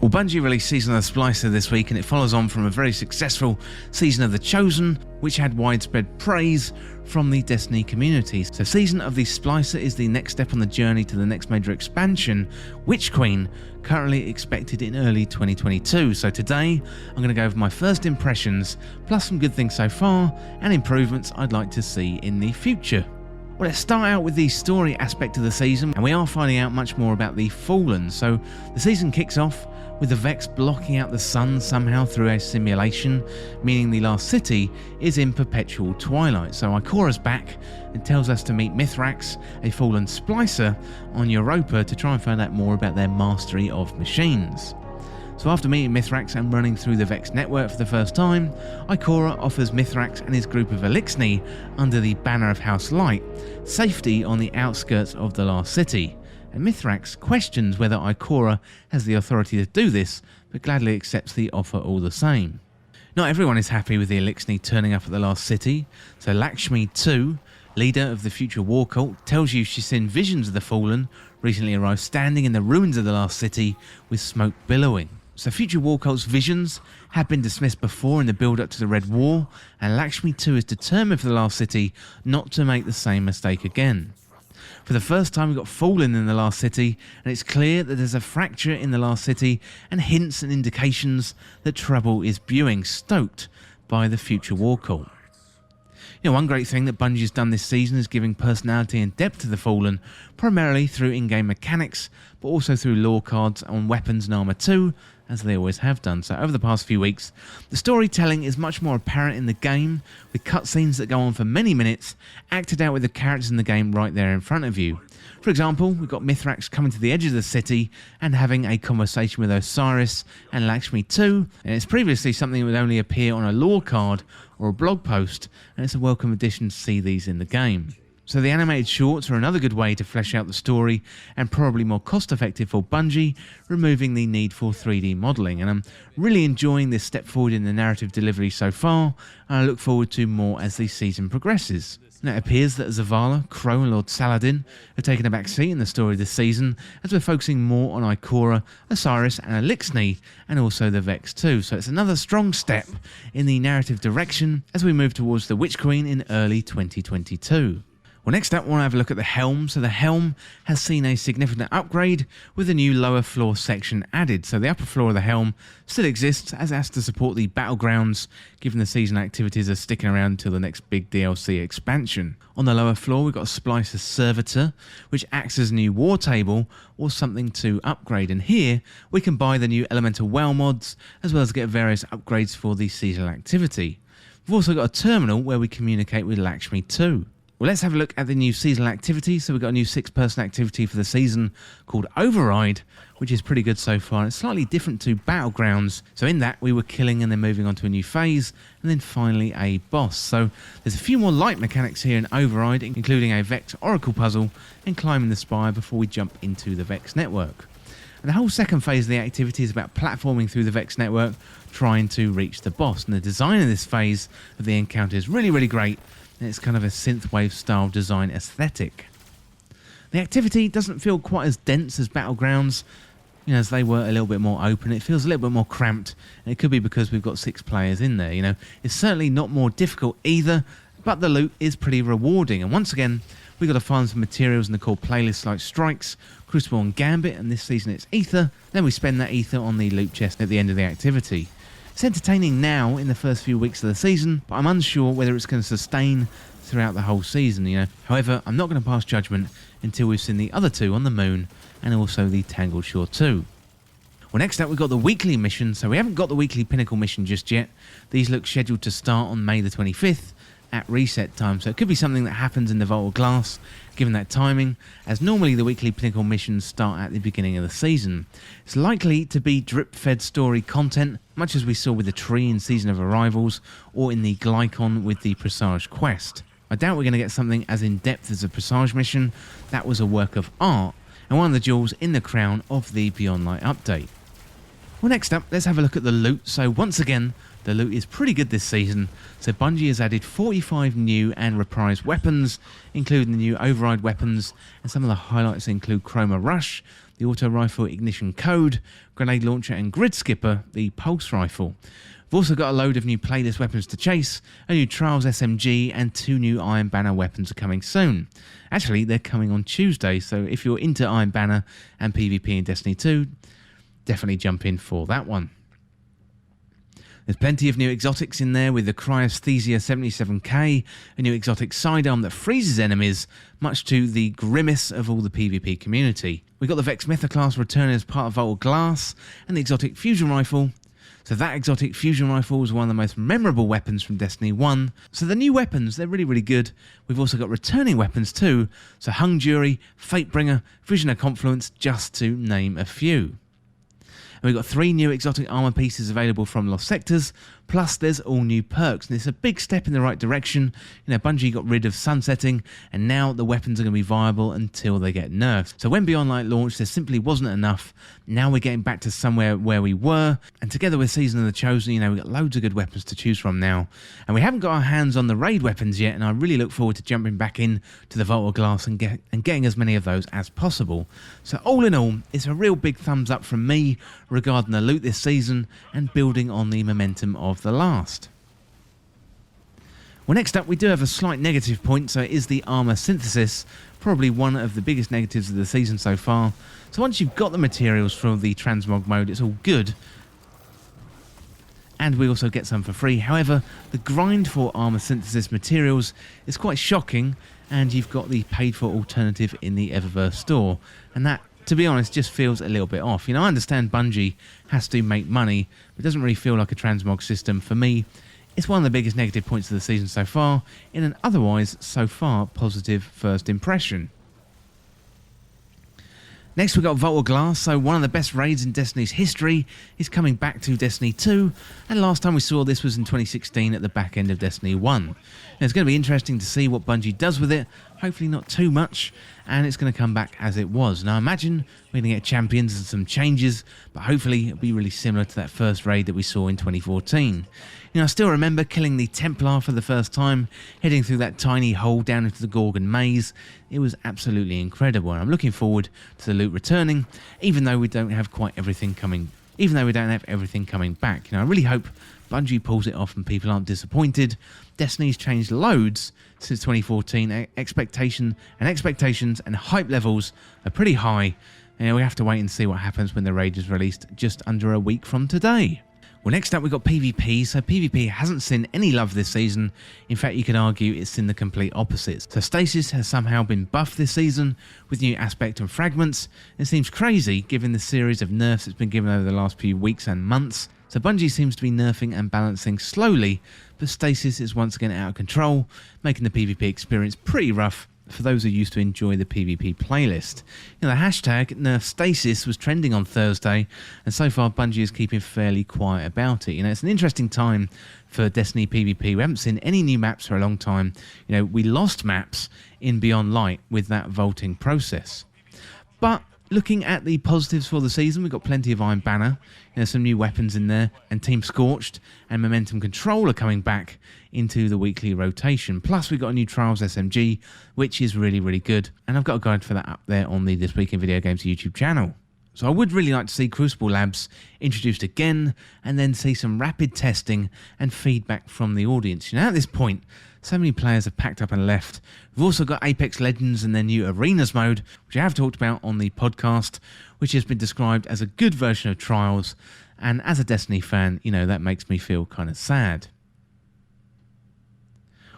Well, Bungie released Season of the Splicer this week, and it follows on from a very successful Season of the Chosen, which had widespread praise from the Destiny community. So Season of the Splicer is the next step on the journey to the next major expansion, Witch Queen, currently expected in early 2022. So today, I'm going to go over my first impressions, plus some good things so far, and improvements I'd like to see in the future. Well, let's start out with the story aspect of the season, and we are finding out much more about the Fallen. So the season kicks off with the Vex blocking out the sun somehow through a simulation, meaning the last city is in perpetual twilight. So Ikora's back and tells us to meet Mithrax, a Fallen Splicer, on Europa to try and find out more about their mastery of machines. So after meeting Mithrax and running through the Vex network for the first time, Ikora offers Mithrax and his group of Elixni under the banner of House Light safety on the outskirts of the last city. And Mithrax questions whether Ikora has the authority to do this, but gladly accepts the offer all the same. Not everyone is happy with the Elixni turning up at the last city, so Lakshmi 2, leader of the future war cult, tells you she's seen visions of the Fallen recently arrived standing in the ruins of the last city with smoke billowing. So future war cult's visions have been dismissed before in the build-up to the Red War, and Lakshmi 2 is determined for the last city not to make the same mistake again. For the first time we've got Fallen in the last city, and it's clear that there's a fracture in the last city and hints and indications that trouble is brewing, stoked by the future war cult. You know, one great thing that Bungie's done this season is giving personality and depth to the Fallen, primarily through in-game mechanics, but also through lore cards on weapons and armor too, as they always have done. So over the past few weeks, the storytelling is much more apparent in the game, with cutscenes that go on for many minutes, acted out with the characters in the game right there in front of you. For example, we've got Mithrax coming to the edge of the city and having a conversation with Osiris and Lakshmi 2, and it's previously something that would only appear on a lore card or a blog post, and it's a welcome addition to see these in the game. So the animated shorts are another good way to flesh out the story, and probably more cost effective for Bungie, removing the need for 3D modelling. And I'm really enjoying this step forward in the narrative delivery so far, and I look forward to more as the season progresses. Now it appears that Zavala, Crow and Lord Saladin have taken a back seat in the story this season, as we're focusing more on Ikora, Osiris and Elixni, and also the Vex too. So it's another strong step in the narrative direction as we move towards the Witch Queen in early 2022. Well, next up, we'll have a look at the helm. So the helm has seen a significant upgrade with a new lower floor section added. So the upper floor of the helm still exists, as it has to support the battlegrounds, given the season activities are sticking around until the next big DLC expansion. On the lower floor, we've got a Splicer Servitor, which acts as a new war table or something to upgrade. And here, we can buy the new Elemental Well mods, as well as get various upgrades for the seasonal activity. We've also got a terminal where we communicate with Lakshmi 2. Well, let's have a look at the new seasonal activity. So we've got a new 6-person activity for the season called Override, which is pretty good so far. It's slightly different to Battlegrounds. So in that, we were killing and then moving on to a new phase, and then finally a boss. So there's a few more light mechanics here in Override, including a Vex Oracle puzzle and climbing the spire before we jump into the Vex network. And the whole second phase of the activity is about platforming through the Vex network, trying to reach the boss. And the design of this phase of the encounter is really, really great. And it's kind of a synthwave style design aesthetic. The activity doesn't feel quite as dense as Battlegrounds, you know, as they were a little bit more open. It feels a little bit more cramped, and it could be because we've got 6 players in there. You know, it's certainly not more difficult either, but the loot is pretty rewarding. And once again, we've got to find some materials in the core playlists like Strikes, Crucible and Gambit, and this season it's Ether. Then we spend that Ether on the loot chest at the end of the activity. It's entertaining now in the first few weeks of the season, but I'm unsure whether it's going to sustain throughout the whole season, you know. However, I'm not going to pass judgment until we've seen the other 2 on the moon, and also the Tangled Shore 2. Well, next up we've got the weekly mission. So we haven't got the weekly Pinnacle mission just yet. These look scheduled to start on May the 25th at reset time, so it could be something that happens in the Vault of Glass, given that timing, as normally the weekly Pinnacle missions start at the beginning of the season. It's likely to be drip-fed story content, much as we saw with the tree in Season of Arrivals, or in the Glycon with the Presage quest. I doubt we're going to get something as in-depth as a Presage mission. That was a work of art, and one of the jewels in the crown of the Beyond Light update. Well, next up, let's have a look at the loot. So once again, The loot is pretty good this season, so Bungie has added 45 new and reprised weapons, including the new override weapons, and some of the highlights include Chroma Rush, the auto rifle Ignition Code, grenade launcher and grid skipper, the pulse rifle. We've also got a load of new playlist weapons to chase, a new Trials SMG, and 2 new Iron Banner weapons are coming soon. Actually, they're coming on Tuesday, so if you're into Iron Banner and PvP in Destiny 2, definitely jump in for that one. There's plenty of new exotics in there with the Cryesthesia 77k, a new exotic sidearm that freezes enemies, much to the grimace of all the PvP community. We've got the Vex Metaclass returning as part of Vault of Glass, and the exotic fusion rifle. So that exotic fusion rifle was one of the most memorable weapons from Destiny 1. So the new weapons, they're really, really good. We've also got returning weapons too, so Hung Jury, Fatebringer, Vision of Confluence, just to name a few. And we've got 3 new exotic armor pieces available from Lost Sectors, plus there's all new perks, and it's a big step in the right direction. Bungie got rid of sunsetting, and now the weapons are going to be viable until they get nerfed. So when Beyond Light launched, there simply wasn't enough. Now we're getting back to somewhere where we were, and together with Season of the Chosen, we've got loads of good weapons to choose from now. And we haven't got our hands on the raid weapons yet, and I really look forward to jumping back in to the Vault of Glass and getting as many of those as possible. So all in all, it's a real big thumbs up from me regarding the loot this season and building on the momentum of the last. Well, next up we do have a slight negative point, so it is the armor synthesis, probably one of the biggest negatives of the season so far. So once you've got the materials for the transmog mode, it's all good, and we also get some for free. However, the grind for armor synthesis materials is quite shocking, and you've got the paid for alternative in the Eververse store, and that, to be honest, just feels a little bit off. I understand Bungie has to make money, but it doesn't really feel like a transmog system. For me, it's one of the biggest negative points of the season so far, in an otherwise, so far, positive first impression. Next we've got Vault of Glass, so one of the best raids in Destiny's history is coming back to Destiny 2, and last time we saw this was in 2016 at the back end of Destiny 1. Now, it's going to be interesting to see what Bungie does with it, hopefully not too much, and it's going to come back as it was. Now I imagine we're going to get champions and some changes, but hopefully it'll be really similar to that first raid that we saw in 2014. I still remember killing the Templar for the first time, heading through that tiny hole down into the Gorgon maze. It was absolutely incredible, and I'm looking forward to the loot returning, even though we don't have everything coming back. I really hope Bungie pulls it off and people aren't disappointed. Destiny's changed loads since 2014. Expectations and hype levels are pretty high, and we have to wait and see what happens when the raid is released just under a week from today. Well, next up we've got PvP. So PvP hasn't seen any love this season. In fact, you could argue it's seen the complete opposite. So Stasis has somehow been buffed this season with new aspect and fragments. It seems crazy given the series of nerfs it's been given over the last few weeks and months. So Bungie seems to be nerfing and balancing slowly, but Stasis is once again out of control, making the PvP experience pretty rough for those who used to enjoy the PvP playlist. The hashtag #NerfStasis was trending on Thursday, and so far Bungie is keeping fairly quiet about it. It's an interesting time for Destiny PvP. We haven't seen any new maps for a long time. We lost maps in Beyond Light with that vaulting process. But looking at the positives for the season, we've got plenty of Iron Banner, some new weapons in there, and Team Scorched and Momentum Control are coming back into the weekly rotation. Plus, we've got a new Trials SMG, which is really, really good. And I've got a guide for that up there on the This Week in Video Games YouTube channel. So I would really like to see Crucible Labs introduced again, and then see some rapid testing and feedback from the audience. At this point, so many players have packed up and left. We've also got Apex Legends and their new Arenas mode, which I have talked about on the podcast, which has been described as a good version of Trials. And as a Destiny fan, that makes me feel kind of sad.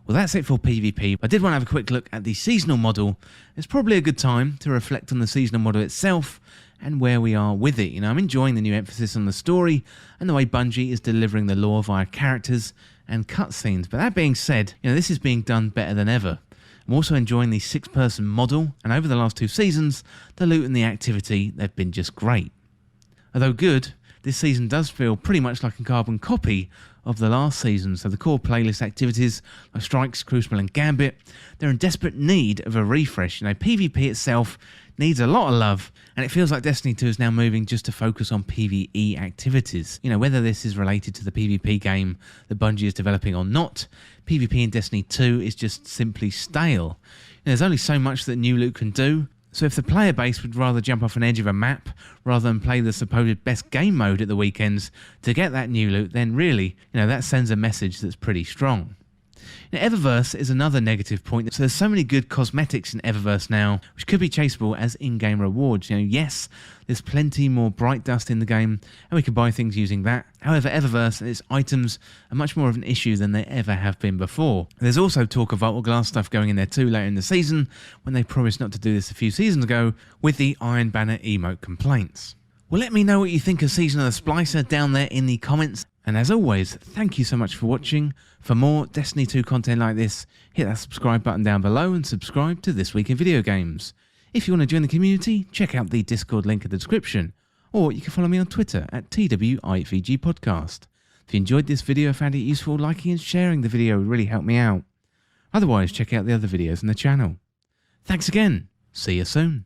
Well, that's it for PvP. I did want to have a quick look at the seasonal model. It's probably a good time to reflect on the seasonal model itself and where we are with it. I'm enjoying the new emphasis on the story and the way Bungie is delivering the lore via characters and cutscenes. But that being said, this is being done better than ever. I'm also enjoying the 6-person model, and over the last 2 seasons, the loot and the activity, they've been just great. Although good, this season does feel pretty much like a carbon copy of the last season, so the core playlist activities like Strikes, Crucible and Gambit, they're in desperate need of a refresh. PvP itself needs a lot of love, and it feels like Destiny 2 is now moving just to focus on PvE activities. Whether this is related to the PvP game that Bungie is developing or not, PvP in Destiny 2 is just simply stale. There's only so much that new loot can do, so if the player base would rather jump off an edge of a map rather than play the supposed best game mode at the weekends to get that new loot, then really, that sends a message that's pretty strong. Eververse is another negative point. So there's so many good cosmetics in Eververse now, which could be chaseable as in-game rewards. Yes, there's plenty more bright dust in the game, and we can buy things using that. However, Eververse and its items are much more of an issue than they ever have been before. There's also talk of Vault Glass stuff going in there too later in the season, when they promised not to do this a few seasons ago, with the Iron Banner emote complaints. Well, let me know what you think of Season of the Splicer down there in the comments. And as always, thank you so much for watching. For more Destiny 2 content like this, hit that subscribe button down below and subscribe to This Week in Video Games. If you want to join the community, check out the Discord link in the description, or you can follow me on Twitter at TWIVG Podcast. If you enjoyed this video and found it useful, liking and sharing the video would really help me out. Otherwise, check out the other videos on the channel. Thanks again. See you soon.